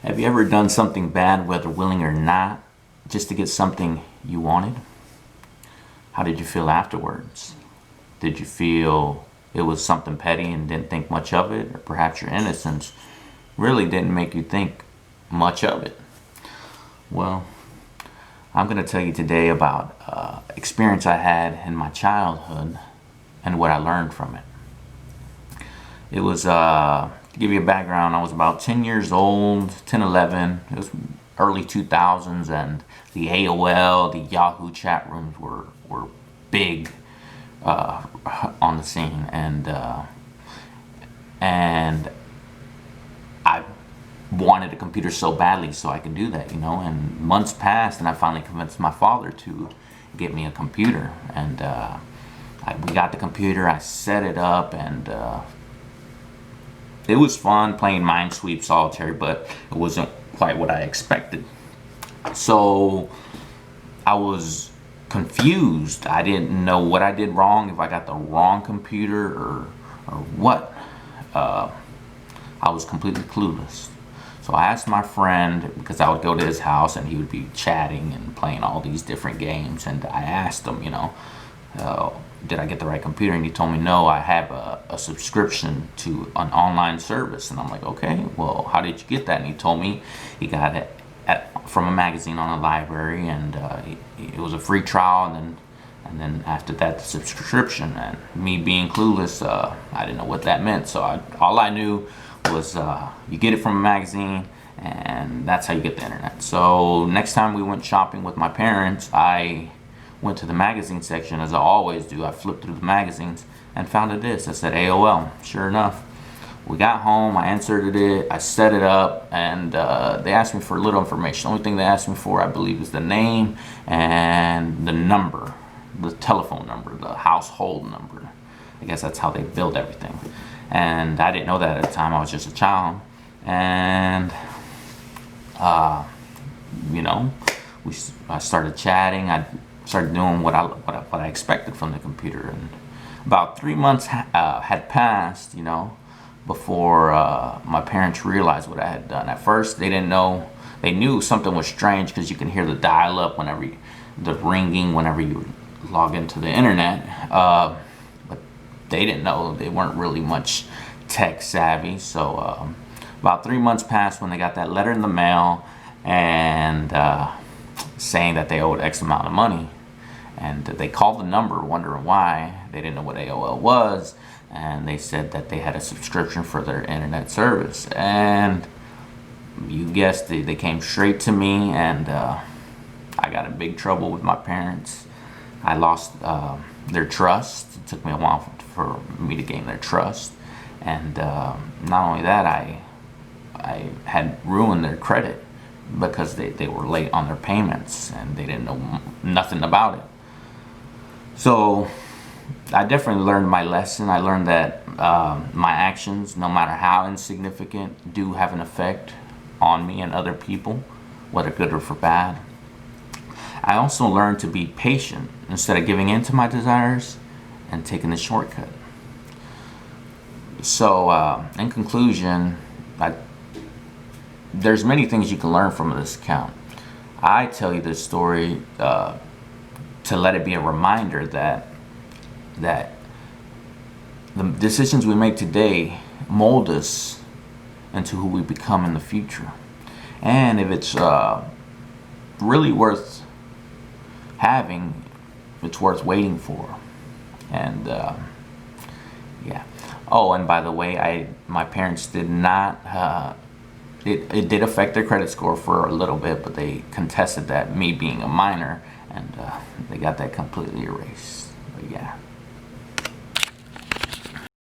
Have you ever done something bad, whether willing or not, just to get something you wanted? How did you feel afterwards? Did you feel it was something petty and didn't think much of it? Or perhaps your innocence really didn't make you think much of it? Well, I'm going to tell you today about experience I had in my childhood and what I learned from it. It was, to give you a background, I was about 10 years old, 10, 11. It was early 2000s, and the AOL, the Yahoo chat rooms were big on the scene. And I wanted a computer so badly so I could do that, and months passed, and I finally convinced my father to get me a computer. And we got the computer, I set it up, and it was fun playing Minesweeper Solitaire, but it wasn't quite what I expected. So I was confused. I didn't know what I did wrong, if I got the wrong computer or what. I was completely clueless. So I asked my friend, because I would go to his house and he would be chatting and playing all these different games, and I asked him, did I get the right computer? And he told me, no, I have a subscription to an online service. And I'm like, okay, well, how did you get that? And he told me he got it from a magazine on a library, and it was a free trial, and then after that, the subscription. And me being clueless, I didn't know what that meant. So all I knew was you get it from a magazine, and that's how you get the internet. So next time we went shopping with my parents, I went to the magazine section, as I always do. I flipped through the magazines and found this. I said AOL. Sure enough, we got home, I inserted it, I set it up, and they asked me for a little information. The only thing they asked me for, I believe, is the name and the number, the telephone number, the household number. I guess that's how they build everything. And I didn't know that at the time. I was just a child. And I started chatting. I started doing what I expected from the computer. And about 3 months had passed, before my parents realized what I had done. At first, they didn't know. They knew something was strange because you can hear the dial-up the ringing whenever you log into the internet. But they didn't know. They weren't really much tech savvy. So about 3 months passed when they got that letter in the mail, and saying that they owed X amount of money. And they called the number wondering why. They didn't know what AOL was, and they said that they had a subscription for their internet service. And you guessed it, they came straight to me, and I got in big trouble with my parents. I lost their trust. It took me a while for me to gain their trust. And not only that, I had ruined their credit because they were late on their payments and they didn't know nothing about it. So I definitely learned my lesson. I learned that my actions, no matter how insignificant, do have an effect on me and other people, whether good or for bad. I also learned to be patient instead of giving in to my desires and taking the shortcut. So in conclusion, there's many things you can learn from this account. I tell you this story to let it be a reminder that the decisions we make today mold us into who we become in the future. And if it's really worth having, it's worth waiting for. And yeah. Oh, and by the way, my parents did not. It did affect their credit score for a little bit, but they contested that, me being a minor, and they got that completely erased. But yeah.